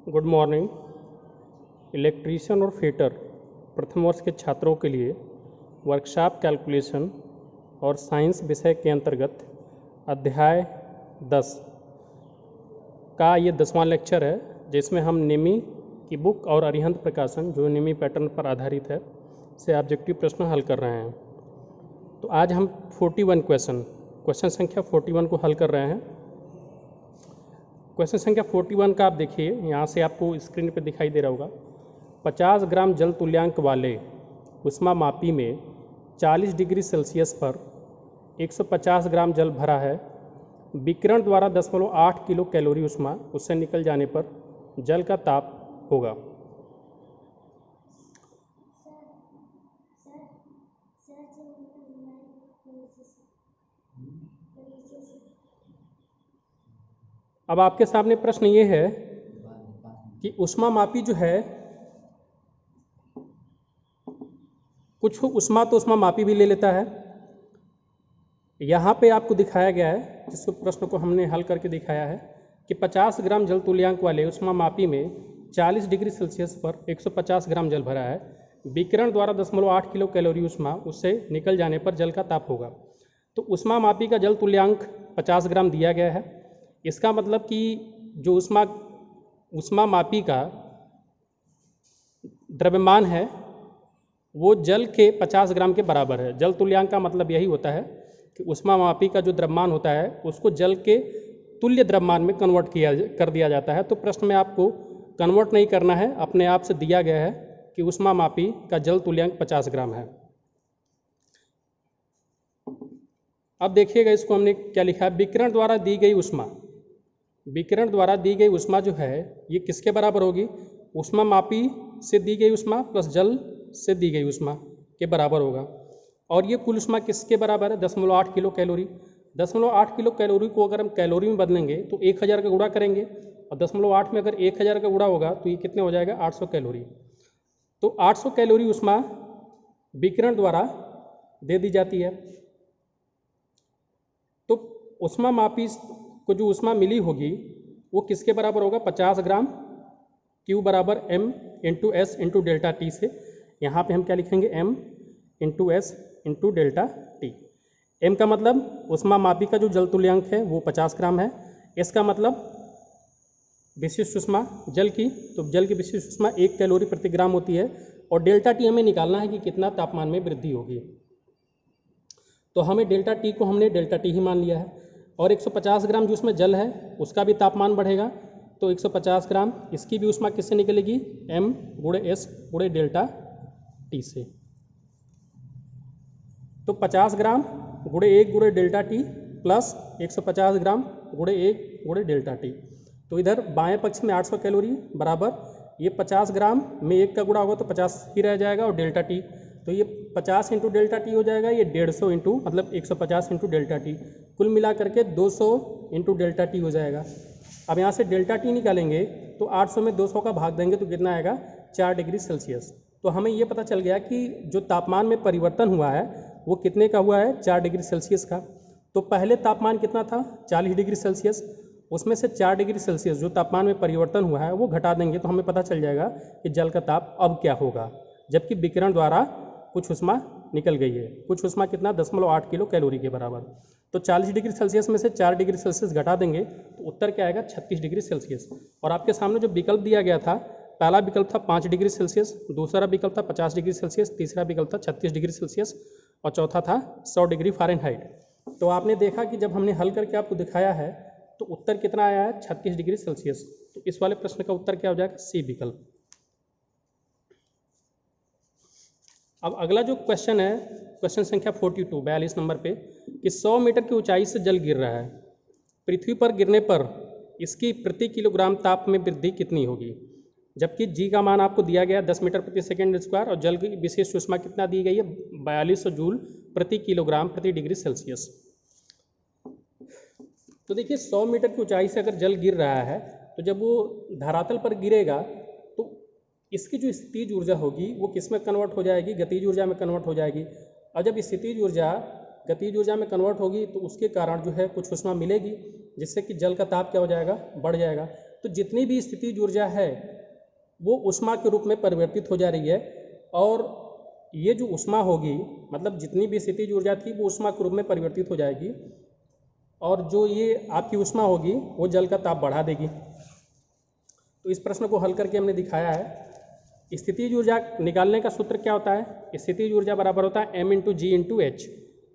Good morning. Electrician और fitter प्रथम वर्ष के छात्रों के लिए वर्कशॉप कैलकुलेशन और साइंस विषय के अंतर्गत अध्याय 10 का ये 10वां लेक्चर है, जिसमें हम निमी की बुक और अरिहंत प्रकाशन जो निमी पैटर्न पर आधारित है से ऑब्जेक्टिव प्रश्न हल कर रहे हैं। तो आज हम 41 क्वेश्चन संख्या 41 को हल कर रहे हैं। क्वेश्चन संख्या 41 का आप देखिए, यहाँ से आपको स्क्रीन पर दिखाई दे रहा होगा। 50 ग्राम जल तुल्यांक वाले उष्मामापी में 40 डिग्री सेल्सियस पर 150 ग्राम जल भरा है। विकिरण द्वारा 0.8 किलो कैलोरी उष्मा उससे निकल जाने पर जल का ताप होगा। अब आपके सामने प्रश्न ये है कि उष्मामापी जो है, कुछ उष्मा तो उष्मामापी भी ले लेता है। यहाँ पे आपको दिखाया गया है, जिस प्रश्न को हमने हल करके दिखाया है कि 50 ग्राम जल तुल्यांक वाले उष्मामापी में 40 डिग्री सेल्सियस पर 150 ग्राम जल भरा है। विकिरण द्वारा 0.8 किलो कैलोरी उष्मा उससे निकल जाने पर जल का ताप होगा। तो उष्मामापी का जल तुल्यांक 50 ग्राम दिया गया है। इसका मतलब कि जो उष्मामापी का द्रव्यमान है वो जल के 50 ग्राम के बराबर है। जल तुल्यांक का मतलब यही होता है कि उष्मामापी का जो द्रव्यमान होता है उसको जल के तुल्य द्रव्यमान में कन्वर्ट कर दिया जाता है। तो प्रश्न में आपको कन्वर्ट नहीं करना है, अपने आप से दिया गया है कि उष्मामापी का जल तुल्यांक 50 ग्राम है। अब देखिएगा, इसको हमने क्या लिखा है, विकिरण द्वारा दी गई उष्मा। विकिरण द्वारा दी गई उष्मा जो है ये किसके बराबर होगी? उष्मामापी से दी गई उष्मा प्लस जल से दी गई उष्मा के बराबर होगा। और ये कुल उष्मा किसके बराबर है? 0.8 किलो कैलोरी। 0.8 किलो कैलोरी को अगर हम कैलोरी में बदलेंगे तो 1000 का गुणा करेंगे, और 0.8 में अगर 1000 का गुणा होगा तो ये कितने हो जाएगा? 800 कैलोरी। तो 800 कैलोरी उष्मा विकिरण द्वारा दे दी जाती है। तो उष्मामापी को जो उष्मा मिली होगी वो किसके बराबर होगा? 50 ग्राम Q बराबर M into S into delta T से। यहाँ पे हम क्या लिखेंगे? M into S into delta T. M का मतलब उष्मामापी का जो जल तुल्यांक है वो 50 ग्राम है। S का मतलब विशिष्ट उष्मा जल की, तो जल की विशिष्ट उष्मा 1 कैलोरी प्रति ग्राम होती है। और डेल्टा टी हमें निकालना है कि कितना तापमान में वृद्धि होगी। तो हमें डेल्टा टी को हमने डेल्टा टी ही मान लिया है। और 150 ग्राम जो उसमें जल है उसका भी तापमान बढ़ेगा, तो 150 ग्राम इसकी भी उष्मा किससे निकलेगी? M गुणे S गुणे डेल्टा टी से। तो 50 ग्राम गुणे 1 गुणे डेल्टा टी प्लस 150 ग्राम गुणे 1 गुणे डेल्टा टी। तो इधर बाएं पक्ष में 800 कैलोरी बराबर ये 50 ग्राम में 1 का गुणा होगा तो 50 ही रह जाएगा, और डेल्टा टी तो ये 50 इंटू डेल्टा टी हो जाएगा, ये 150 इंटू मतलब 150 इंटू डेल्टा टी, कुल मिला करके 200 इंटू डेल्टा टी हो जाएगा। अब यहाँ से डेल्टा टी निकालेंगे तो 800 में 200 का भाग देंगे तो कितना आएगा? 4 डिग्री सेल्सियस। तो हमें ये पता चल गया कि जो तापमान में परिवर्तन हुआ है वो कितने का हुआ है? 4 डिग्री सेल्सियस का। तो पहले तापमान कितना था? 40 डिग्री सेल्सियस। उसमें से 4 डिग्री सेल्सियस जो तापमान में परिवर्तन हुआ है वो घटा देंगे तो हमें पता चल जाएगा कि जल का ताप अब क्या होगा, जबकि विकिरण द्वारा कुछ उष्मा निकल गई है। कुछ उष्मा कितना? 0.8 किलो कैलोरी के बराबर। तो 40 डिग्री सेल्सियस में से 4 डिग्री सेल्सियस घटा देंगे तो उत्तर क्या आएगा? 36 डिग्री सेल्सियस। और आपके सामने जो विकल्प दिया गया था, पहला विकल्प था 5 डिग्री सेल्सियस, दूसरा विकल्प था 50 डिग्री सेल्सियस, तीसरा विकल्प था 36 डिग्री सेल्सियस, और चौथा था 100 डिग्री फ़ारेनहाइट। तो आपने देखा कि जब हमने हल करके आपको दिखाया है तो उत्तर कितना आया है? 36 डिग्री सेल्सियस। तो इस वाले प्रश्न का उत्तर क्या हो जाएगा? सी विकल्प। अब अगला जो क्वेश्चन है, क्वेश्चन संख्या 42 नंबर पे, कि 100 मीटर की ऊंचाई से जल गिर रहा है। पृथ्वी पर गिरने पर इसकी प्रति किलोग्राम ताप में वृद्धि कितनी होगी? जबकि जी का मान आपको दिया गया 10 मीटर प्रति सेकेंड स्क्वायर, और जल की विशिष्ट उष्मा कितना दी गई है? 4200 जूल प्रति किलोग्राम प्रति डिग्री सेल्सियस। तो देखिए, 100 मीटर की ऊंचाई से अगर जल गिर रहा है तो जब वो धरातल पर गिरेगा तो इसकी जो स्थितिज ऊर्जा होगी वो किस में कन्वर्ट हो जाएगी? गतिज ऊर्जा में कन्वर्ट हो जाएगी। और जब स्थितिज ऊर्जा गतिज ऊर्जा में कन्वर्ट होगी तो उसके कारण जो है कुछ उष्मा मिलेगी, जिससे कि जल का ताप क्या हो जाएगा? बढ़ जाएगा। तो जितनी भी स्थितिज ऊर्जा है वो ऊष्मा के रूप में परिवर्तित हो जा रही है, और ये जो ऊष्मा होगी मतलब जितनी भी स्थितिज ऊर्जा थी वो ऊष्मा के रूप में परिवर्तित हो जाएगी, और जो ये आपकी ऊष्मा होगी वो जल का ताप बढ़ा देगी। तो इस प्रश्न को हल करके हमने दिखाया है। स्थितिज ऊर्जा निकालने का सूत्र क्या होता है? स्थितिज ऊर्जा बराबर होता है m × g × h।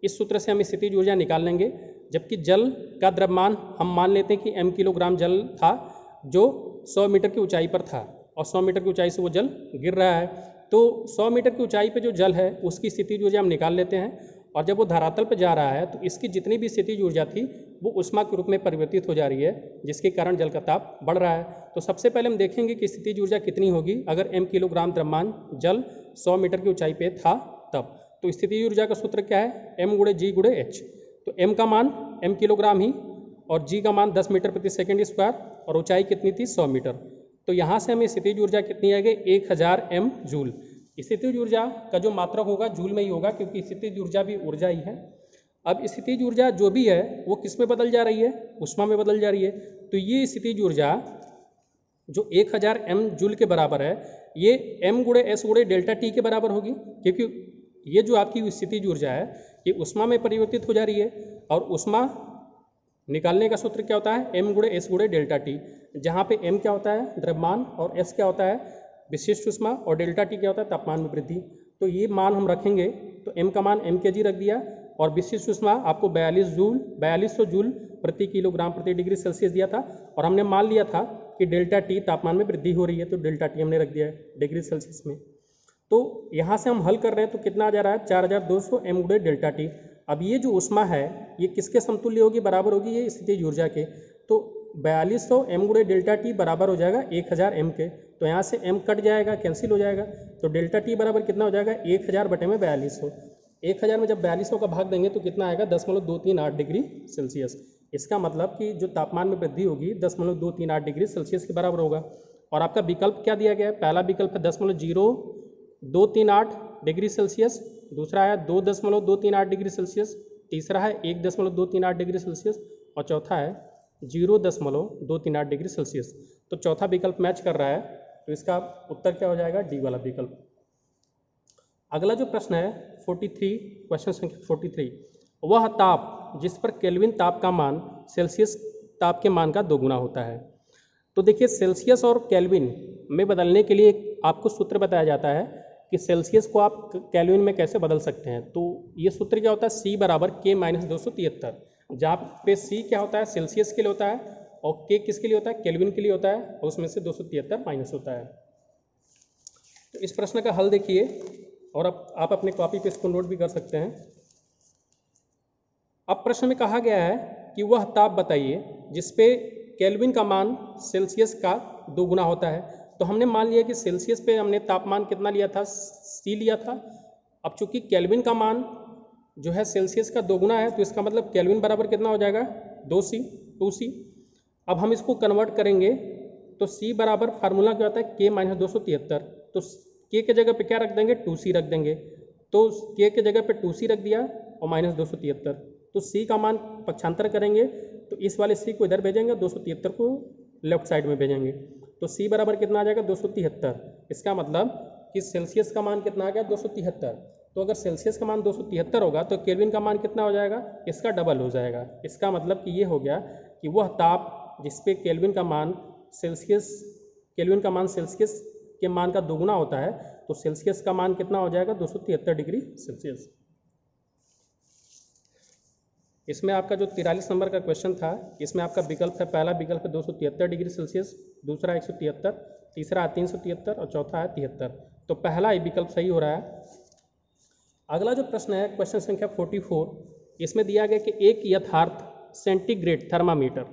इस सूत्र से हम स्थितिज ऊर्जा निकाल लेंगे। जबकि जल का द्रव्यमान हम मान लेते हैं कि m किलोग्राम जल था जो 100 मीटर की ऊंचाई पर था, और 100 मीटर की ऊंचाई से वो जल गिर रहा है, तो 100 मीटर की ऊंचाई पे जो जल है उसकी स्थितिज ऊर्जा हम निकाल लेते हैं, और जब वो धरातल पर जा रहा है तो इसकी जितनी भी स्थितिज ऊर्जा थी वो ऊष्मा के रूप में परिवर्तित हो जा रही है, जिसके कारण जल का ताप बढ़ रहा है। तो सबसे पहले हम देखेंगे कि स्थितिज ऊर्जा कितनी होगी अगर m किलोग्राम द्रव्यमान जल 100 मीटर की ऊंचाई पे था तब। तो स्थितिज ऊर्जा का सूत्र क्या है? m × g × h। तो m का मान m किलोग्राम ही, और g का मान 10 मीटर प्रति सेकेंड स्क्वायर, और ऊंचाई कितनी थी? 100 मीटर। तो यहाँ से हमें स्थितिज ऊर्जा कितनी आएगी? 1000 m जूल। स्थितिज ऊर्जा का जो मात्रक होगा जूल में ही होगा, क्योंकि स्थितिज ऊर्जा भी ऊर्जा ही है। अब स्थितिज ऊर्जा जो भी है वो किस में बदल जा रही है? ऊष्मा में बदल जा रही है। तो ये स्थितिज ऊर्जा जो 1000 m जूल के बराबर है, ये m × s × डेल्टा t के बराबर होगी, क्योंकि ये जो आपकी स्थितिज ऊर्जा है ये ऊष्मा में परिवर्तित हो जा रही है, और ऊष्मा निकालने का सूत्र क्या होता है? m × s × डेल्टा t, जहाँ पे m क्या होता है? द्रव्यमान, और s क्या होता है? विशिष्ट ऊष्मा, और डेल्टा t क्या होता है? तापमान में वृद्धि। तो ये मान हम रखेंगे, तो m का मान mkg रख दिया, और विशिष्ट ऊष्मा आपको 4200 जूल प्रति किलोग्राम प्रति डिग्री सेल्सियस दिया था, और हमने मान लिया था कि डेल्टा टी तापमान में वृद्धि हो रही है, तो डेल्टा टी हमने रख दिया है डिग्री सेल्सियस में। तो यहाँ से हम हल कर रहे हैं तो कितना आ जा रहा है? 4200 m × डेल्टा टी। अब ये जो ऊष्मा है ये किसके समतुल्य होगी? बराबर होगी ये स्थितिज ऊर्जा के। तो 4200 m × डेल्टा टी बराबर हो जाएगा 1000 m के। तो यहाँ से m कट जाएगा, कैंसिल हो जाएगा, तो डेल्टा टी बराबर कितना हो जाएगा? 1000/4200। 1000 में जब 4200 का भाग देंगे तो कितना आएगा? 10.238 डिग्री सेल्सियस। इसका मतलब कि जो तापमान में वृद्धि होगी 10.238 डिग्री सेल्सियस के बराबर होगा। और आपका विकल्प क्या दिया गया है? पहला विकल्प है 10.0238 डिग्री सेल्सियस, दूसरा है 2.238 डिग्री सेल्सियस, तीसरा है 1.238 डिग्री सेल्सियस, और चौथा है 0.238 डिग्री सेल्सियस। तो चौथा विकल्प मैच कर रहा है, तो इसका उत्तर क्या हो जाएगा? डी वाला विकल्प। अगला जो प्रश्न है 43, क्वेश्चन संख्या 43, वह ताप जिस पर केल्विन ताप का मान सेल्सियस ताप के मान का दोगुना होता है। तो देखिए सेल्सियस और केल्विन में बदलने के लिए आपको सूत्र बताया जाता है कि सेल्सियस को आप केल्विन में कैसे बदल सकते हैं। तो ये सूत्र क्या होता है? C = K - 273, जहाँ पे C क्या होता है? सेल्सियस के लिए होता है, और K किसके लिए होता है? केल्विन के लिए होता है, और उसमें से 273 माइनस होता है। तो इस प्रश्न का हल देखिए, और अब आप अपने कॉपी पे इसको नोट भी कर सकते हैं। अब प्रश्न में कहा गया है कि वह ताप बताइए जिसपे केल्विन का मान सेल्सियस का दोगुना होता है। तो हमने मान लिया कि सेल्सियस पे हमने तापमान कितना लिया था? C लिया था। अब चूंकि केल्विन का मान जो है सेल्सियस का दोगुना है, तो इसका मतलब केल्विन बराबर कितना हो जाएगा? 2C। अब हम इसको कन्वर्ट करेंगे तो C बराबर फार्मूला क्या होता है? K - 273। तो K के जगह पे क्या रख देंगे? 2C रख देंगे। तो K के जगह पे 2C रख दिया और -273। तो C का मान पक्षांतर करेंगे तो इस वाले C को इधर भेजेंगे, 273 को लेफ्ट साइड में भेजेंगे। तो C बराबर कितना आ जाएगा? 273। इसका मतलब कि सेल्सियस का मान कितना आ गया? 273। तो अगर सेल्सियस का मान 273 होगा तो केल्विन का मान कितना हो जाएगा? इसका डबल हो जाएगा। इसका मतलब कि ये हो गया कि वह ताप जिसपे केल्विन का मान सेल्सियस के मान का दोगुना होता है, तो सेल्सियस का मान कितना हो जाएगा? 273 डिग्री सेल्सियस। इसमें आपका जो 43 नंबर का क्वेश्चन था, इसमें आपका विकल्प है, पहला विकल्प है 273 डिग्री सेल्सियस, दूसरा 173, तीसरा है 373, और चौथा है 73। तो पहला ही विकल्प सही हो रहा है। अगला जो प्रश्न है क्वेश्चन संख्या 44, इसमें दिया गया कि एक यथार्थ सेंटीग्रेड थर्मामीटर,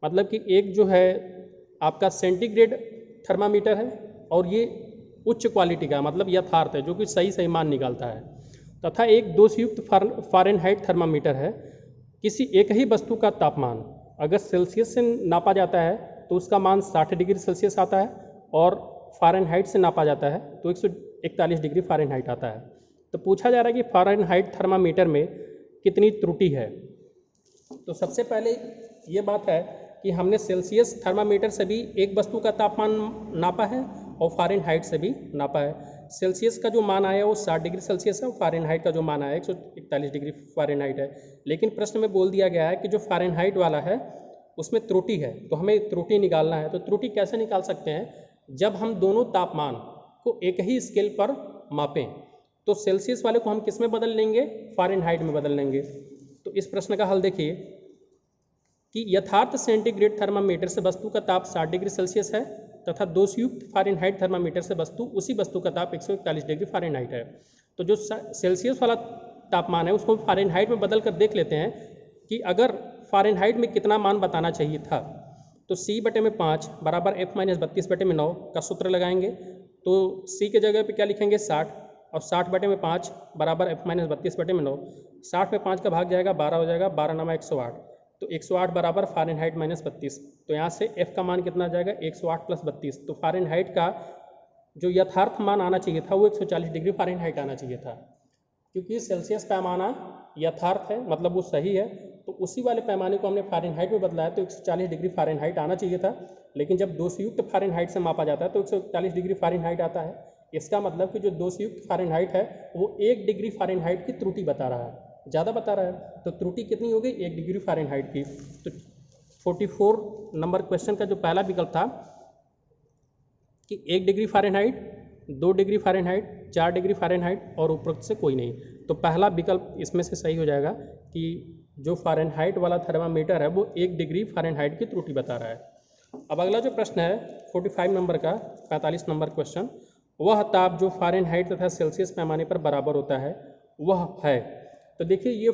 मतलब कि एक जो है आपका सेंटीग्रेड थर्मामीटर है, और ये उच्च क्वालिटी का मतलब यथार्थ है, जो कि सही मान निकालता है, तथा एक दोषयुक्त फ़ारेनहाइट थर्मामीटर है। किसी एक ही वस्तु का तापमान अगर सेल्सियस से नापा जाता है तो उसका मान 60 डिग्री सेल्सियस आता है, और फ़ारेनहाइट से नापा जाता है तो 141 डिग्री फ़ारेनहाइट आता है। तो पूछा जा रहा है कि फ़ारेनहाइट थर्मामीटर में कितनी त्रुटि है। तो सबसे पहले ये बात है कि कि हमने सेल्सियस थर्मामीटर से भी एक वस्तु का तापमान नापा है और फ़ारेनहाइट से भी नापा है। सेल्सियस का जो मान आया वो 60 डिग्री सेल्सियस है और फ़ारेनहाइट का जो मान आया 141 डिग्री फ़ारेनहाइट है। लेकिन प्रश्न में बोल दिया गया है कि जो फ़ारेनहाइट वाला है उसमें त्रुटि है, तो हमें त्रुटि निकालना है। तो त्रुटि कैसे निकाल सकते हैं? जब हम दोनों तापमान को एक ही स्केल पर मापें, तो सेल्सियस वाले को हम किस में बदल लेंगे? फ़ारेनहाइट में बदल लेंगे। तो इस प्रश्न का हल देखिए कि यथार्थ सेंटीग्रेड थर्मामीटर से वस्तु का ताप 60 डिग्री सेल्सियस है तथा दोषयुक्त फ़ारेनहाइट थर्मामीटर से उसी वस्तु का ताप 141 डिग्री फ़ारेनहाइट है। तो जो सेल्सियस वाला तापमान है उसको फ़ारेनहाइट में बदल कर देख लेते हैं कि अगर फ़ारेनहाइट में कितना मान बताना चाहिए था। तो C/5 बराबर F-32/9 का सूत्र लगाएंगे। तो C के जगह पे क्या लिखेंगे? 60 और 60/5 बराबर F-32/9। 60 में 5 का भाग जाएगा 12 हो जाएगा, 12 9 108। तो 108 बराबर फ़ारेनहाइट -32। तो यहाँ से F का मान कितना आ जाएगा? 108 + 32। तो फ़ारेनहाइट का जो यथार्थ मान आना चाहिए था वो 140 डिग्री फ़ारेनहाइट आना चाहिए था। क्योंकि सेल्सियस पैमाना यथार्थ है, मतलब वो सही है, तो उसी वाले पैमाने को हमने फ़ारेनहाइट में बदला है, तो 140 डिग्री फ़ारेनहाइट आना चाहिए था। लेकिन जब दोषयुक्त फ़ारेनहाइट से मापा जाता है तो 140 डिग्री फ़ारेनहाइट आता है। इसका मतलब कि जो दोषयुक्त फ़ारेनहाइट है वो 1 डिग्री फ़ारेनहाइट की त्रुटि बता रहा है, ज़्यादा बता रहा है। तो त्रुटि कितनी हो गई? 1 डिग्री फ़ारेनहाइट की। तो 44 नंबर क्वेश्चन का जो पहला विकल्प था कि 1 degree Fahrenheit, 2 degree Fahrenheit, 4 degree Fahrenheit और उपरोक्त से कोई नहीं। तो पहला विकल्प इसमें से सही हो जाएगा कि जो फ़ारेनहाइट वाला थर्मामीटर है वो 1 डिग्री फ़ारेनहाइट की त्रुटि बता रहा है। अब अगला जो प्रश्न है 45 नंबर का 45 नंबर क्वेश्चन, वह ताप जो फ़ारेनहाइट तथा सेल्सियस पैमाने पर बराबर होता है वह है। तो देखिए ये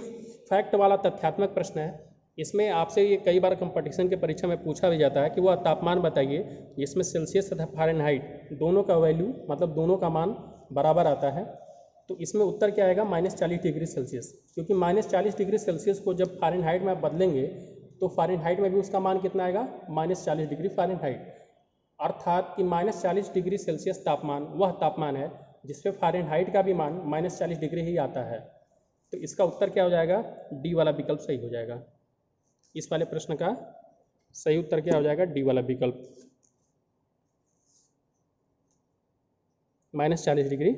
फैक्ट वाला तथ्यात्मक प्रश्न है। इसमें आपसे ये कई बार कंपटीशन के परीक्षा में पूछा भी जाता है कि वह तापमान बताइए जिसमें सेल्सियस तथा फ़ारेनहाइट दोनों का वैल्यू, मतलब दोनों का मान बराबर आता है। तो इसमें उत्तर क्या आएगा? -40 डिग्री सेल्सियस। क्योंकि -40 डिग्री सेल्सियस को जब फ़ारेनहाइट में आप बदलेंगे तो फ़ारेनहाइट में भी उसका मान कितना आएगा? -40 डिग्री फ़ारेनहाइट। अर्थात कि -40 डिग्री सेल्सियस तापमान वह तापमान है जिस पे फ़ारेनहाइट का भी मान -40 डिग्री ही आता है। तो इसका उत्तर क्या हो जाएगा? डी वाला विकल्प सही हो जाएगा। इस वाले प्रश्न का सही उत्तर क्या हो जाएगा? डी वाला विकल्प, -40 डिग्री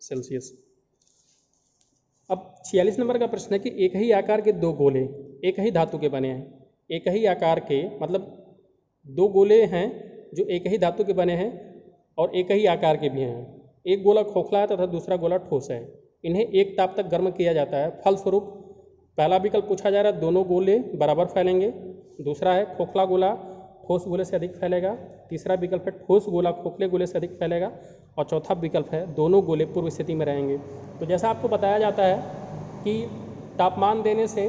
सेल्सियस। अब 46 नंबर का प्रश्न है कि एक ही आकार के दो गोले एक ही धातु के बने हैं। एक ही आकार के मतलब दो गोले हैं जो एक ही धातु के बने हैं और एक ही आकार के भी हैं। एक गोला खोखला है तथा दूसरा गोला ठोस है। इन्हें एक ताप तक गर्म किया जाता है। फलस्वरूप पहला विकल्प पूछा जा रहा है, दोनों गोले बराबर फैलेंगे। दूसरा है खोखला गोला ठोस गोले से अधिक फैलेगा। तीसरा विकल्प है ठोस गोला खोखले गोले से अधिक फैलेगा। और चौथा विकल्प है दोनों गोले पूर्व स्थिति में रहेंगे। तो जैसा आपको बताया जाता है कि तापमान देने से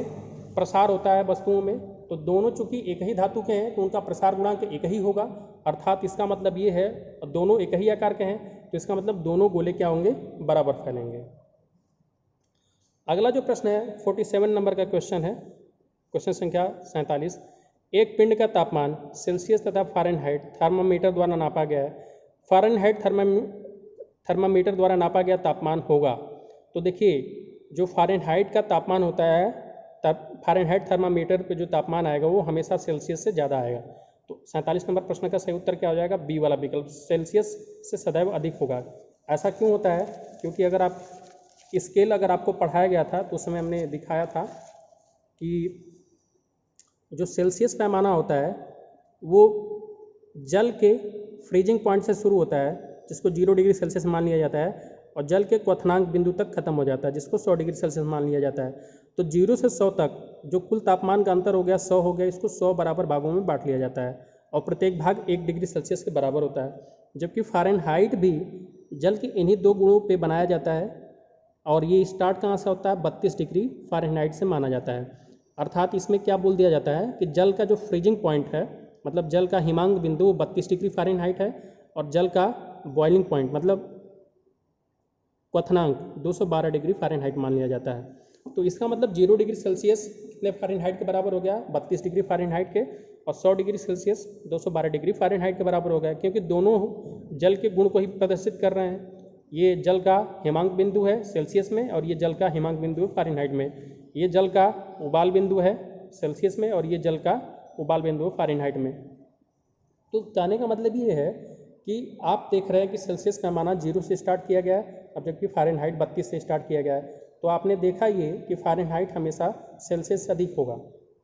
प्रसार होता है वस्तुओं में, तो दोनों चूंकि एक ही धातु के हैं तो उनका प्रसार गुणांक एक ही होगा। अर्थात इसका मतलब ये है, दोनों एक ही आकार के हैं तो इसका मतलब दोनों गोले क्या होंगे? बराबर फैलेंगे। अगला जो प्रश्न है 47 नंबर का क्वेश्चन है, क्वेश्चन संख्या 47। एक पिंड का तापमान सेल्सियस तथा फ़ारेनहाइट थर्मामीटर द्वारा नापा गया है। फ़ारेनहाइट थर्मामीटर द्वारा नापा गया तापमान होगा। तो देखिए जो फ़ारेनहाइट का तापमान होता है, फ़ारेनहाइट थर्मामीटर पे जो तापमान आएगा वो हमेशा सेल्सियस से ज़्यादा आएगा। तो 47 नंबर प्रश्न का सही उत्तर क्या हो जाएगा? बी वाला विकल्प, सेल्सियस से सदैव अधिक होगा। ऐसा क्यों होता है? क्योंकि अगर आप स्केल अगर आपको पढ़ाया गया था तो उस समय हमने दिखाया था कि जो सेल्सियस पैमाना होता है वो जल के फ्रीजिंग पॉइंट से शुरू होता है जिसको 0 डिग्री सेल्सियस मान लिया जाता है और जल के क्वथनांक बिंदु तक खत्म हो जाता है जिसको 100 डिग्री सेल्सियस मान लिया जाता है। तो 0 से 100 तक जो कुल तापमान का अंतर हो गया 100 हो गया, इसको 100 बराबर भागों में बांट लिया जाता है और प्रत्येक भाग 1 डिग्री सेल्सियस के बराबर होता है। जबकि फ़ारेनहाइट भी जल के इन्हीं दो गुणों पे बनाया जाता है और ये स्टार्ट कहाँ से होता है? 32 डिग्री फ़ारेनहाइट से माना जाता है। अर्थात इसमें क्या बोल दिया जाता है कि जल का जो फ्रीजिंग पॉइंट है, मतलब जल का हिमांक बिंदु 32 डिग्री फ़ारेनहाइट है और जल का बॉइलिंग पॉइंट मतलब क्वथनांक 212 डिग्री फ़ारेनहाइट मान लिया जाता है। तो इसका मतलब 0 डिग्री सेल्सियस कितने फ़ारेनहाइट के बराबर हो गया? 32 डिग्री फ़ारेनहाइट के, और 100 डिग्री सेल्सियस 212 डिग्री फ़ारेनहाइट के बराबर हो गया, क्योंकि दोनों जल के गुण को ही प्रदर्शित कर रहे हैं। ये जल का हिमांक बिंदु है सेल्सियस में और ये जल का हिमांक बिंदु है फ़ारेनहाइट में। ये जल का उबाल बिंदु है सेल्सियस में और ये जल का उबाल बिंदु फ़ारेनहाइट में। तो कहने का मतलब ये है कि आप देख रहे हैं कि सेल्सियस पैमाना 0 से स्टार्ट किया गया है, अब जबकि फ़ारेनहाइट 32 से स्टार्ट किया गया है। तो आपने देखा ये कि फ़ारेनहाइट हमेशा सेल्सियस से अधिक होगा,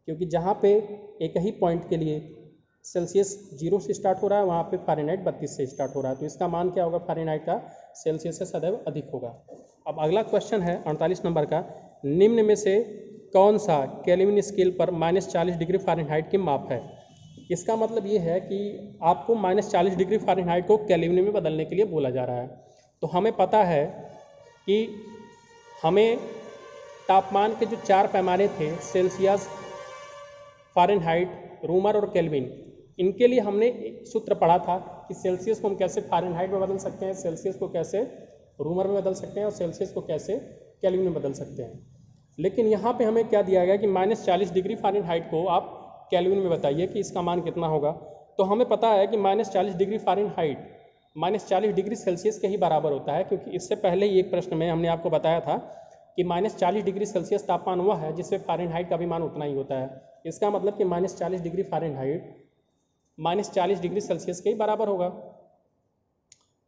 क्योंकि जहाँ पे एक ही पॉइंट के लिए सेल्सियस 0 से स्टार्ट हो रहा है, वहाँ पे फ़ारेनहाइट 32 से स्टार्ट हो रहा है। तो इसका मान क्या होगा फ़ारेनहाइट का? सेल्सियस से सदैव अधिक होगा। अब अगला क्वेश्चन है 48 नंबर का, निम्न में से कौन सा केल्विन स्केल पर -40 डिग्री फ़ारेनहाइट की माप है? इसका मतलब ये है कि आपको -40 डिग्री फ़ारेनहाइट को केल्विन में बदलने के लिए बोला जा रहा है। तो हमें पता है कि हमें तापमान के जो 4 पैमाने थे, सेल्सियस, फ़ारेनहाइट, रूमर और केल्विन, इनके लिए हमने एक सूत्र पढ़ा था कि सेल्सियस को हम कैसे फ़ारेनहाइट में बदल सकते हैं, सेल्सियस को कैसे रूमर में बदल सकते हैं और सेल्सियस को कैसे केल्विन में बदल सकते हैं। लेकिन यहाँ पे हमें क्या दिया गया कि -40 डिग्री फ़ारेनहाइट को आप केल्विन में बताइए कि इसका मान कितना होगा। तो हमें पता है कि -40 डिग्री फ़ारेनहाइट -40 डिग्री सेल्सियस के ही बराबर होता है, क्योंकि इससे पहले ही एक प्रश्न में हमने आपको बताया था कि -40 डिग्री सेल्सियस तापमान वह है जिससे फ़ारेनहाइट का भी मान उतना ही होता है। इसका मतलब कि -40 डिग्री फ़ारेनहाइट -40 डिग्री सेल्सियस के ही बराबर होगा।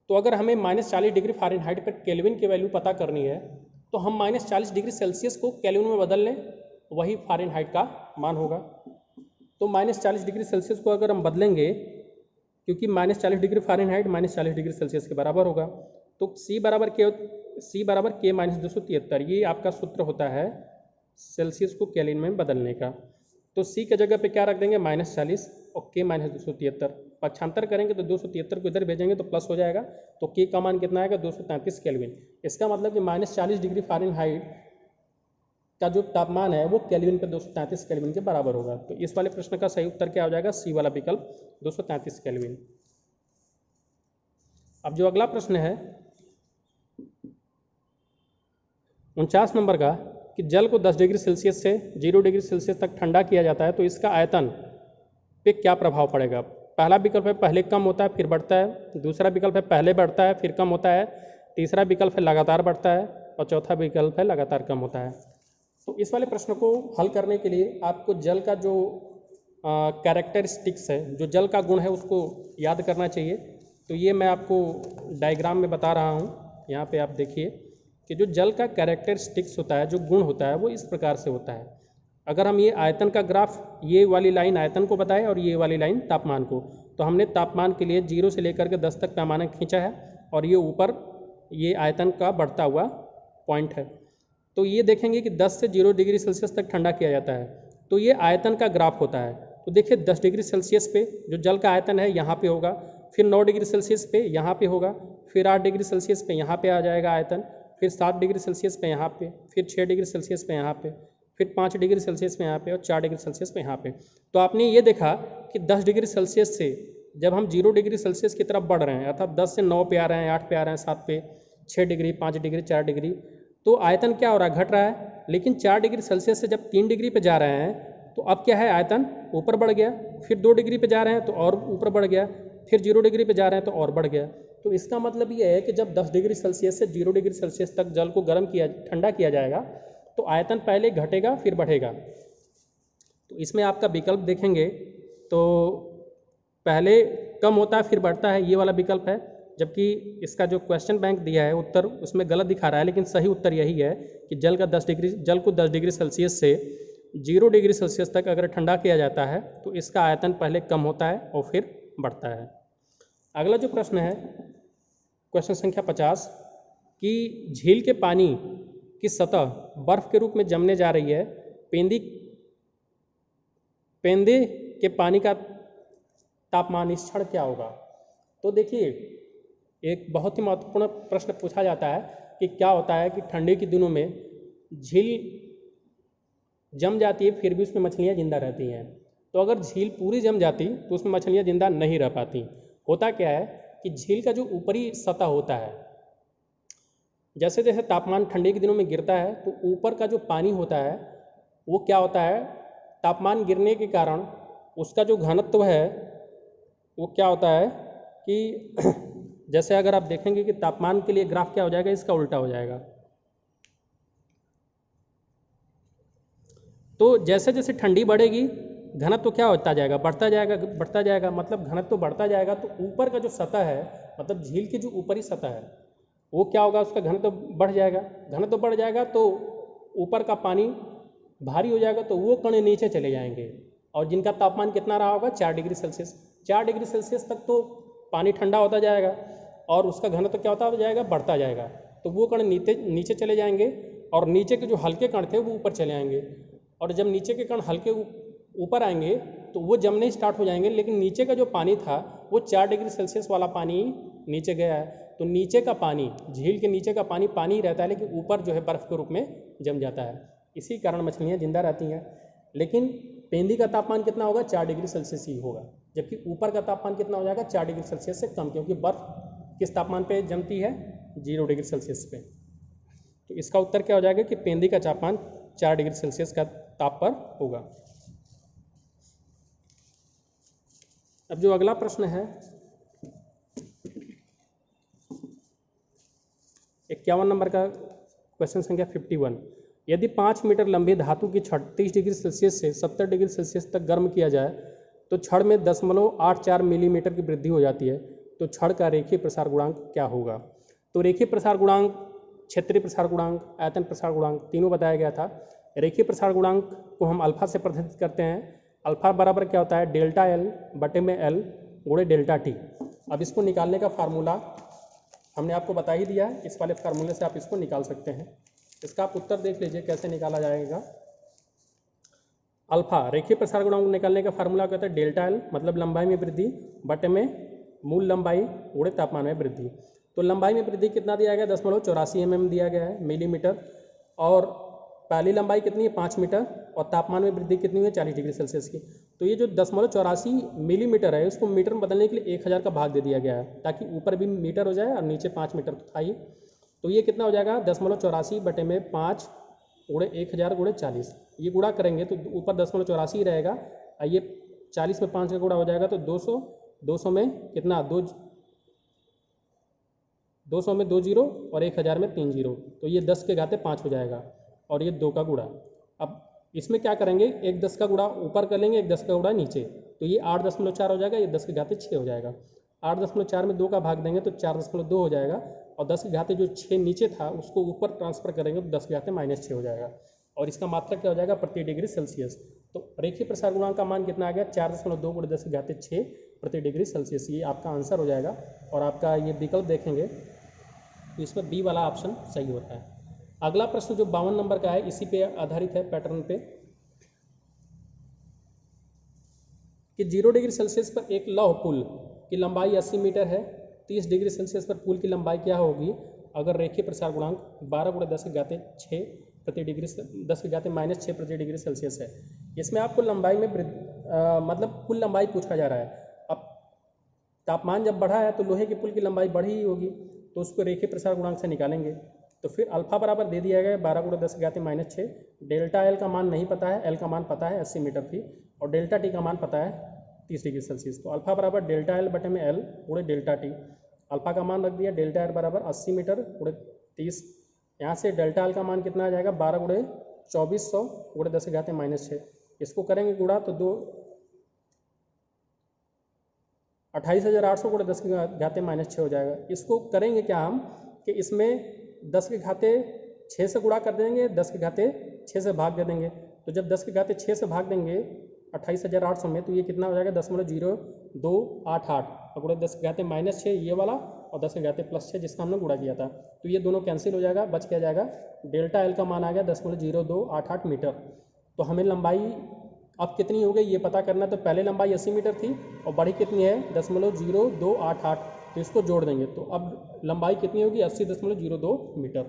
तो अगर हमें -40 डिग्री फ़ारेनहाइट पर केल्विन की वैल्यू पता करनी है, तो हम -40 डिग्री सेल्सियस को केल्विन में बदल लें, वही फ़ारेनहाइट का मान होगा। तो -40 डिग्री सेल्सियस को अगर हम बदलेंगे, क्योंकि -40 डिग्री फ़ारेनहाइट -40 डिग्री सेल्सियस के बराबर होगा, तो C बराबर K -273, ये आपका सूत्र होता है सेल्सियस को केल्विन में बदलने का। तो C की जगह पे क्या रख देंगे? -40 और K -273, पक्षांतर करेंगे तो 273 को इधर भेजेंगे तो प्लस हो जाएगा, तो K का मान कितना आएगा? 233 केल्विन। इसका मतलब कि -40 डिग्री फ़ारेनहाइट का जो तापमान है वो केल्विन पे 233 केल्विन के बराबर होगा। तो इस वाले प्रश्न का सही उत्तर क्या हो जाएगा? C वाला विकल्प 233 केल्विन। अब जो अगला प्रश्न है 49 नंबर का, कि जल को 10 डिग्री सेल्सियस से 0 डिग्री सेल्सियस तक ठंडा किया जाता है, तो इसका आयतन पे क्या प्रभाव पड़ेगा? पहला विकल्प है पहले कम होता है फिर बढ़ता है, दूसरा विकल्प है पहले बढ़ता है फिर कम होता है, तीसरा विकल्प है लगातार बढ़ता है और चौथा विकल्प है लगातार कम होता है। तो इस वाले प्रश्न को हल करने के लिए आपको जल का जो कैरेक्टरिस्टिक्स है, जो जल का गुण है, उसको याद करना चाहिए। तो ये मैं आपको डायग्राम में बता रहा हूँ, यहाँ पे आप देखिए कि जो जल का कैरेक्टरिस्टिक्स होता है, जो गुण होता है, वो इस प्रकार से होता है। अगर हम ये आयतन का ग्राफ, ये वाली लाइन आयतन को बताए और ये वाली लाइन तापमान को, तो हमने तापमान के लिए 0 से लेकर के 10 तक पैमाना खींचा है और ये ऊपर ये आयतन का बढ़ता हुआ पॉइंट है। तो ये देखेंगे कि 10 से 0 डिग्री सेल्सियस तक ठंडा किया जाता है, तो ये आयतन का ग्राफ होता है। तो देखिए 10 डिग्री सेल्सियस पे जो जल का आयतन है यहाँ पे होगा, फिर 9 डिग्री सेल्सियस पे यहाँ पे होगा, फिर 8 डिग्री सेल्सियस पे यहाँ पे आ जाएगा आयतन, फिर 7 डिग्री सेल्सियस पे यहाँ पे, फिर 6 डिग्री सेल्सियस पे यहाँ पे, फिर 5 डिग्री सेल्सियस पे यहाँ पे और 4 डिग्री सेल्सियस पे यहाँ पे। तो आपने ये देखा कि 10 डिग्री सेल्सियस से जब हम 0 डिग्री सेल्सियस की तरफ बढ़ रहे हैं, अर्थात 10 से 9 पे आ रहे हैं, 8 पे आ रहे हैं, 7 पे, 6 डिग्री, 5 डिग्री, 4 डिग्री, तो आयतन क्या हो रहा है? घट रहा है। लेकिन 4 डिग्री सेल्सियस से जब 3 डिग्री पे जा रहे हैं, तो अब क्या है? आयतन ऊपर बढ़ गया। फिर 2 डिग्री पे जा रहे हैं तो और ऊपर बढ़ गया, फिर 0 डिग्री पे जा रहे हैं तो और बढ़ गया। तो इसका मतलब ये है कि जब 10 डिग्री सेल्सियस से 0 डिग्री सेल्सियस तक जल को ठंडा किया जाएगा, तो आयतन पहले घटेगा फिर बढ़ेगा। तो इसमें आपका विकल्प देखेंगे तो पहले कम होता है फिर बढ़ता है, ये वाला विकल्प है, जबकि इसका जो क्वेश्चन बैंक दिया है उत्तर, उसमें गलत दिखा रहा है, लेकिन सही उत्तर यही है कि जल को 10 डिग्री सेल्सियस से 0 डिग्री सेल्सियस तक अगर ठंडा किया जाता है तो इसका आयतन पहले कम होता है और फिर बढ़ता है। अगला जो प्रश्न है क्वेश्चन संख्या 50, कि झील के पानी की सतह बर्फ के रूप में जमने जा रही है, पेंदे के पानी का तापमान इस क्षण क्या होगा? तो देखिए एक बहुत ही महत्वपूर्ण प्रश्न पूछा जाता है कि क्या होता है कि ठंडी के दिनों में झील जम जाती है फिर भी उसमें मछलियाँ जिंदा रहती हैं। तो अगर झील पूरी जम जाती तो उसमें मछलियाँ जिंदा नहीं रह पाती। होता क्या है कि झील का जो ऊपरी सतह होता है, जैसे जैसे तापमान ठंडी के दिनों में गिरता है तो ऊपर का जो पानी होता है वो क्या होता है, तापमान गिरने के कारण उसका जो घनत्व है वो क्या होता है कि जैसे अगर आप देखेंगे कि तापमान के लिए ग्राफ क्या हो जाएगा, इसका उल्टा हो जाएगा। तो जैसे जैसे ठंडी बढ़ेगी घनत्व तो क्या होता जाएगा, बढ़ता जाएगा बढ़ता जाएगा, मतलब घनत्व तो बढ़ता जाएगा, तो ऊपर का जो सतह है, मतलब झील की जो ऊपरी सतह है वो क्या होगा, उसका घनत्व बढ़ जाएगा। घनत्व बढ़ जाएगा तो ऊपर का पानी भारी हो जाएगा, तो वो कण नीचे चले जाएंगे, और जिनका तापमान कितना रहा होगा 4 डिग्री सेल्सियस। 4 डिग्री सेल्सियस तक तो पानी ठंडा होता जाएगा और उसका घनत्व क्या होता जाएगा, बढ़ता जाएगा, तो वो कण नीचे चले जाएंगे, और नीचे के जो हल्के कण थे वो ऊपर चले आएंगे, और जब नीचे के कण हल्के ऊपर आएंगे तो वो जमने स्टार्ट हो जाएंगे, लेकिन नीचे का जो पानी था वो 4 डिग्री सेल्सियस वाला पानी नीचे गया है, तो नीचे का पानी, झील के नीचे का पानी पानी ही रहता है, लेकिन ऊपर जो है बर्फ़ के रूप में जम जाता है। इसी कारण मछलियाँ जिंदा रहती हैं। लेकिन पेंदी का तापमान कितना होगा, 4 डिग्री सेल्सियस ही होगा, जबकि ऊपर का तापमान कितना हो जाएगा, 4 डिग्री सेल्सियस से कम, क्योंकि बर्फ़ किस तापमान पे जमती है, 0 डिग्री सेल्सियस पे। तो इसका उत्तर क्या हो जाएगा कि पेंदी का तापमान 4 डिग्री सेल्सियस का ताप पर होगा। अब जो अगला प्रश्न है 51 नंबर का, क्वेश्चन संख्या 51। यदि 5 मीटर लंबी धातु की छड़ 30 डिग्री सेल्सियस से 70 डिग्री सेल्सियस तक गर्म किया जाए तो छड़ में 0.84 मिलीमीटर की वृद्धि हो जाती है, तो छड़ का रेखीय प्रसार गुणांक क्या होगा। तो रेखीय प्रसार गुणांक, क्षेत्रीय प्रसार गुणांक, आयतन प्रसार गुणांक तीनों बताया गया था। रेखीय प्रसार गुणांक को हम अल्फा से प्रतिनिधित करते हैं। अल्फा बराबर क्या होता है, डेल्टा एल बटे में एल गुणे डेल्टा टी। अब इसको निकालने का फार्मूला हमने आपको बता ही दिया है, इस वाले फार्मूले से आप इसको निकाल सकते हैं। इसका आप उत्तर देख लीजिए कैसे निकाला जाएगा। अल्फा रेखीय प्रसार गुणांक निकालने का फार्मूला क्या होता है, डेल्टा एल मतलब लंबाई में वृद्धि बटे में मूल लंबाई गुणे तापमान में वृद्धि। तो लंबाई में वृद्धि कितना दिया गया, 10.84 mm दिया गया है मिलीमीटर, और पहली लंबाई कितनी है 5 मीटर, और तापमान में वृद्धि कितनी है 40 डिग्री सेल्सियस की। तो ये जो 10.84 मिलीमीटर है इसको मीटर में बदलने के लिए 1000 का भाग दे दिया गया है, ताकि ऊपर भी मीटर हो जाए और नीचे 5 मीटर तो था ही। तो ये कितना हो जाएगा, 10.84 बटे में 5 गुणे 1000 गुणे 40। ये गुणा करेंगे तो ऊपर 10.84 ही रहेगा, और ये 40 में 5 का गुणा हो जाएगा तो 200, 200 में कितना 200 में 2 जीरो और 1000 में 3 जीरो, तो ये 10 के घाते 5 हो जाएगा, और ये 2 का गुणा। अब इसमें क्या करेंगे, एक 10 का गुणा ऊपर कर लेंगे, एक 10 का गुणा नीचे, तो ये 8.4 हो जाएगा, ये 10 के घाते 6 हो जाएगा। 8.4 में 2 का भाग देंगे तो 4.2 हो जाएगा, और 10 के घाते जो 6 नीचे था उसको ऊपर ट्रांसफर करेंगे तो 10 के घाते -6 हो जाएगा, और इसका मात्रक क्या हो जाएगा, प्रति डिग्री सेल्सियस। तो रेखीय प्रसार गुणांक का मान कितना आ गया, 4.2 गुणे 10 के घाते 6 प्रति डिग्री सेल्सियस। ये आपका आंसर हो जाएगा, और आपका ये विकल्प देखेंगे तो इसमें बी वाला ऑप्शन सही होता है। अगला प्रश्न जो 52 नंबर का है, इसी पे आधारित है, पैटर्न पे, कि 0 डिग्री सेल्सियस पर एक लौह पुल की लंबाई 80 मीटर है, 30 डिग्री सेल्सियस पर पुल की लंबाई क्या होगी अगर रेखीय प्रसार गुणांक 12 गुणे 10 के घाते 6 प्रति डिग्री 10 के घाते -6 प्रति डिग्री सेल्सियस है। इसमें आपको लंबाई में मतलब कुल लंबाई पूछा जा रहा है। अब तापमान जब बढ़ा है तो लोहे की पुल की लंबाई बढ़ी ही होगी, तो उसको रेखीय प्रसार गुणांक से निकालेंगे। तो फिर अल्फा बराबर दे दिया गया 12 गुणे 10 के घाते -6। डेल्टा एल का मान नहीं पता है, एल का मान पता है 80 मीटर थी, और डेल्टा टी का मान पता है 30 डिग्री सेल्सियस। तो अल्फा बराबर डेल्टा एल बटे में एल गुणे डेल्टा टी। अल्फा का मान रख दिया, डेल्टा एल बराबर 80 मीटर गुणे 30। यहाँ से डेल्टा एल का मान कितना आ जाएगा, 12 गुणे 2400 गुणे 10 के घाते -6। इसको करेंगे गुणा तो 28,800 गुणे 10 के घाते -6 हो जाएगा। इसको करेंगे क्या हम कि इसमें 10 के घाते 6 से गुणा कर देंगे, 10 के घाते 6 से भाग दे देंगे। तो जब 10 के घाते 6 से भाग देंगे 28,800 में, तो ये कितना हो जाएगा 0.0288 और गुणे 10 के घाते -6 ये वाला, और 10 के घाते +6 जिसका हमने गुणा किया था। तो ये दोनों कैंसिल हो जाएगा, बच क्या जाएगा, डेल्टा एल का मान आ गया 10.0288 मीटर। तो हमें लंबाई अब कितनी हो गई ये पता करना है। तो पहले लंबाई 80 मीटर थी और बड़ी कितनी है 0.0288, तो इसको जोड़ देंगे तो अब लंबाई कितनी होगी 80.02 मीटर।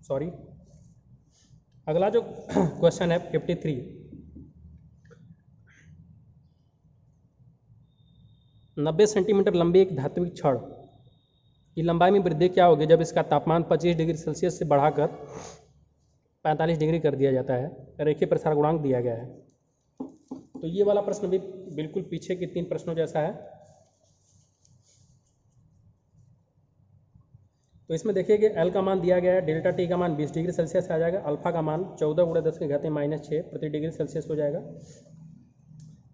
सॉरी, अगला जो क्वेश्चन है 53, 90 सेंटीमीटर लंबी एक धात्विक छड़ की लंबाई में वृद्धि क्या होगी जब इसका तापमान 25 डिग्री सेल्सियस से बढ़ाकर 45 डिग्री कर दिया जाता है। रेखीय प्रसार गुणांक दिया गया है। तो ये वाला प्रश्न भी बिल्कुल पीछे के 3 प्रश्नों जैसा है। तो इसमें देखिए कि एल का मान दिया गया है, डेल्टा टी का मान 20 डिग्री सेल्सियस आ जाएगा, अल्फा का मान 14 × 10⁻⁻6 प्रति डिग्री सेल्सियस हो जाएगा।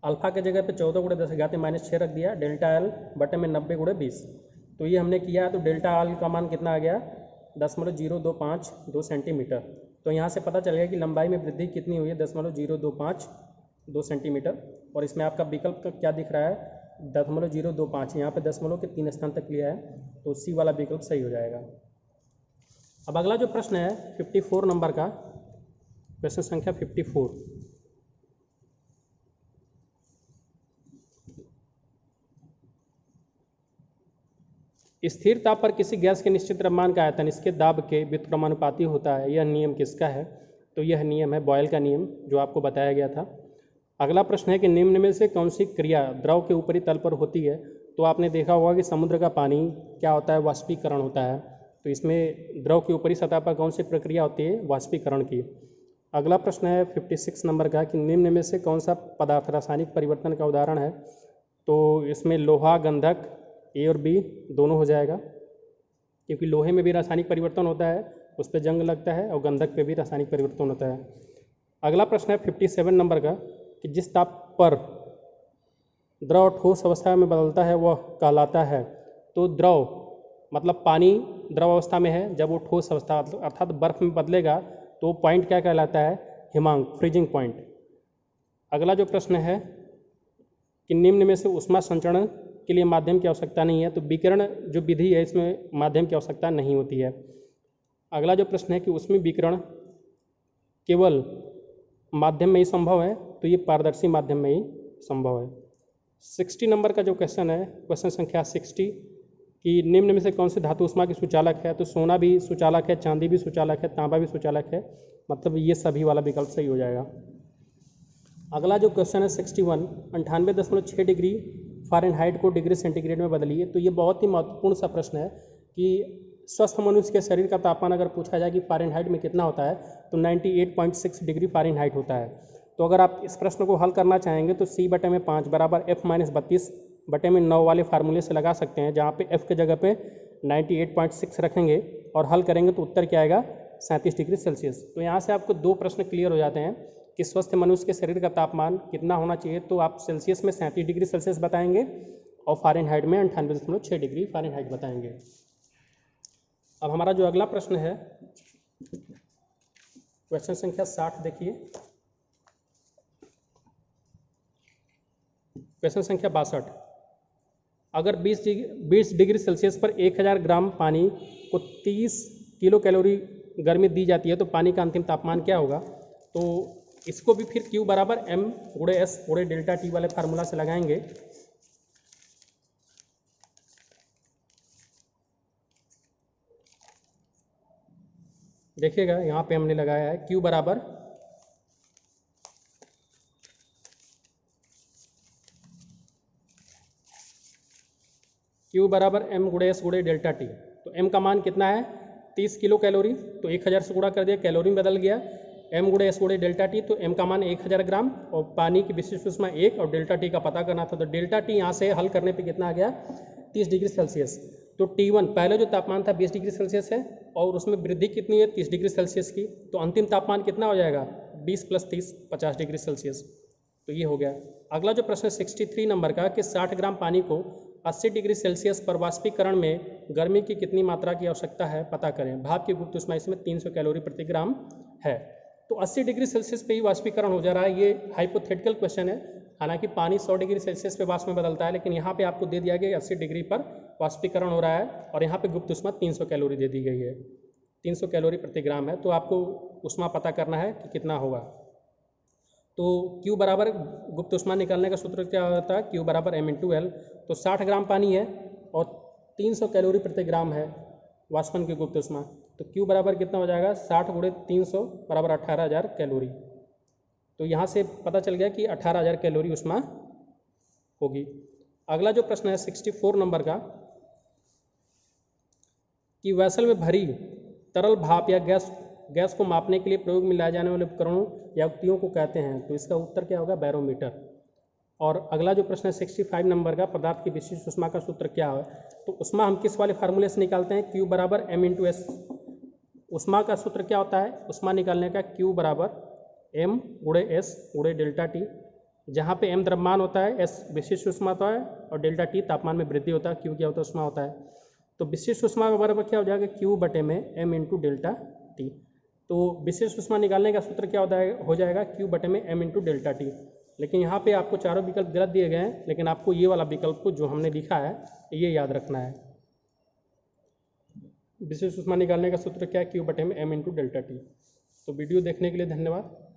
अल्फा के जगह पे 14 × 10⁻⁻6 रख दिया, डेल्टा एल बटे में 90 × 20। तो ये हमने किया है, तो डेल्टा एल का मान कितना आ गया 0.0252 सेंटीमीटर। तो यहाँ से पता चल गया कि लंबाई में वृद्धि कितनी हुई है 0.025 सेंटीमीटर। और इसमें आपका विकल्प का क्या दिख रहा है 0.025, यहाँ पे दशमलव के 3 स्थान तक लिया है, तो सी वाला विकल्प सही हो जाएगा। अब अगला जो प्रश्न है 54 नंबर का, प्रश्न संख्या 54। स्थिर ताप पर किसी गैस के निश्चित द्रव्यमान का आयतन इसके दाब के व्युत्क्रमानुपाती होता है, यह नियम किसका है? तो यह नियम है बॉयल का नियम, जो आपको बताया गया था। अगला प्रश्न है कि निम्न में से कौन सी क्रिया द्रव के ऊपरी तल पर होती है? तो आपने देखा होगा कि समुद्र का पानी क्या होता है, वाष्पीकरण होता है। तो इसमें द्रव की ऊपरी सतह पर कौन सी प्रक्रिया होती है, वाष्पीकरण की। अगला प्रश्न है 56 नंबर का कि निम्न में से कौन सा पदार्थ रासायनिक परिवर्तन का उदाहरण है? तो इसमें लोहा, गंधक, ए और बी दोनों हो जाएगा, क्योंकि लोहे में भी रासायनिक परिवर्तन होता है, उस पर जंग लगता है, और गंधक पे भी रासायनिक परिवर्तन होता है। अगला प्रश्न है 57 नंबर का कि जिस ताप पर द्रव ठोस अवस्था में बदलता है वह कहलाता है। तो द्रव मतलब पानी द्रव अवस्था में है, जब वो ठोस अवस्था अर्थात बर्फ में बदलेगा तो पॉइंट क्या कहलाता है, हिमांक, फ्रीजिंग पॉइंट। अगला जो प्रश्न है कि निम्न में से ऊष्मा संचरण के लिए माध्यम की आवश्यकता नहीं है। तो विकिरण जो विधि है इसमें माध्यम की आवश्यकता नहीं होती है। अगला जो प्रश्न है कि उसमें विकिरण केवल माध्यम में ही संभव है, तो ये पारदर्शी माध्यम में ही संभव है। 60 नंबर का जो क्वेश्चन है, क्वेश्चन संख्या 60, कि निम्न में से कौन से धातु ऊष्मा की सुचालक है? तो सोना भी सुचालक है, चांदी भी सुचालक है, तांबा भी सुचालक है, मतलब ये सभी वाला विकल्प सही हो जाएगा। अगला जो क्वेश्चन है 61, 98.6 डिग्री फ़ारेनहाइट को डिग्री सेंटीग्रेड में बदलिए। तो ये बहुत ही महत्वपूर्ण सा प्रश्न है कि स्वस्थ मनुष्य के शरीर का तापमान अगर पूछा जाए कि फ़ारेनहाइट में कितना होता है, तो 98.6 डिग्री फ़ारेनहाइट होता है। तो अगर आप इस प्रश्न को हल करना चाहेंगे तो C/5 बराबर F-32/9 वाले फार्मूले से लगा सकते हैं, जहाँ पे F के जगह पे 98.6 रखेंगे और हल करेंगे तो उत्तर क्या आएगा 37 डिग्री सेल्सियस। तो यहाँ से आपको 2 प्रश्न क्लियर हो जाते हैं कि स्वस्थ मनुष्य के शरीर का तापमान कितना होना चाहिए। तो आप सेल्सियस में 37 डिग्री सेल्सियस बताएंगे और फ़ारेनहाइट में 98.6 डिग्री फ़ारेनहाइट बताएंगे। अब हमारा जो अगला प्रश्न है क्वेश्चन संख्या 60 देखिए, क्वेश्चन संख्या 62, अगर 20 डिग्री सेल्सियस पर 1000 ग्राम पानी को 30 किलो कैलोरी गर्मी दी जाती है, तो पानी का अंतिम तापमान क्या होगा? तो इसको भी फिर Q बराबर M/S/ΔT वाले फार्मूला से लगाएंगे। देखिएगा यहाँ पे हमने लगाया है Q बराबर M/S/ΔT। तो M का मान कितना है 30 किलो कैलोरी, तो 1000 से गुणा कर दिया, कैलोरी में बदल गया। M/S/ΔT, तो M का मान 1000 ग्राम और पानी की विशिष्ट ऊष्मा 1 और डेल्टा टी का पता करना था। तो डेल्टा टी यहाँ से हल करने पे कितना आ गया 30 डिग्री सेल्सियस। तो T1 पहले जो तापमान था 20 डिग्री सेल्सियस है और उसमें वृद्धि कितनी है 30 डिग्री सेल्सियस की, तो अंतिम तापमान कितना हो जाएगा 20 + 30 50 डिग्री सेल्सियस। तो ये हो गया। अगला जो प्रश्न 63 नंबर का कि 60 ग्राम पानी को 80 डिग्री सेल्सियस पर वाष्पीकरण में गर्मी की कितनी मात्रा की आवश्यकता है पता करें। भाप की गुप्त ऊष्मा इसमें 300 कैलोरी प्रति ग्राम है। तो 80 डिग्री सेल्सियस पे ही वाष्पीकरण हो जा रहा है। ये हाइपोथेटिकल क्वेश्चन है, हालांकि पानी 100 डिग्री सेल्सियस पे वाष्प में बदलता है, लेकिन यहाँ पे आपको दे दिया गया 80 डिग्री पर वाष्पीकरण हो रहा है और यहाँ पे गुप्त ऊष्मा 300 कैलोरी दे दी गई है, 300 कैलोरी प्रति ग्राम है। तो आपको ऊष्मा पता करना है कि कितना होगा। तो Q बराबर गुप्त ऊष्मा निकालने का सूत्र क्या होता है, Q बराबर M/L। तो 60 ग्राम पानी है और 300 कैलोरी प्रति ग्राम है वाष्पन की गुप्त ऊष्मा, तो Q बराबर कितना हो जाएगा 60 × 300 बराबर 18,000 कैलोरी। तो यहाँ से पता चल गया कि 18,000 कैलोरी ऊष्मा होगी। अगला जो प्रश्न है 64 नंबर का कि वेसल में भरी तरल भाप या गैस को मापने के लिए प्रयोग में लाए जाने वाले उपकरणों या युक्तियों को कहते हैं। तो इसका उत्तर क्या होगा बैरोमीटर। और अगला जो प्रश्न है 65 नंबर का, पदार्थ की विशिष्ट ऊष्मा का सूत्र क्या है। तो ऊष्मा हम किस वाले फार्मूले से निकालते हैं, Q बराबर m इंटू एस। ऊष्मा का सूत्र क्या होता है, ऊष्मा निकालने का Q बराबर m गुणे एस गुणे डेल्टा टी, जहाँ पे m द्रव्यमान होता है, s विशिष्ट ऊष्मा होता है और डेल्टा टी तापमान में वृद्धि होता है, Q क्या होता है, ऊष्मा होता है। तो विशिष्ट ऊष्मा का बराबर क्या हो जाएगा, Q बटे में m इंटू डेल्टा टी। तो विशिष्ट ऊष्मा निकालने का सूत्र क्या हो जाएगा, Q बटे में m इंटू डेल्टा टी। लेकिन यहाँ पे आपको चारों विकल्प गलत दिए गए हैं, लेकिन आपको ये वाला विकल्प को जो हमने लिखा है ये याद रखना है। विशिष्ट ऊष्मा निकालने का सूत्र क्या है, Q बटे में m इंटू डेल्टा टी। तो वीडियो देखने के लिए धन्यवाद।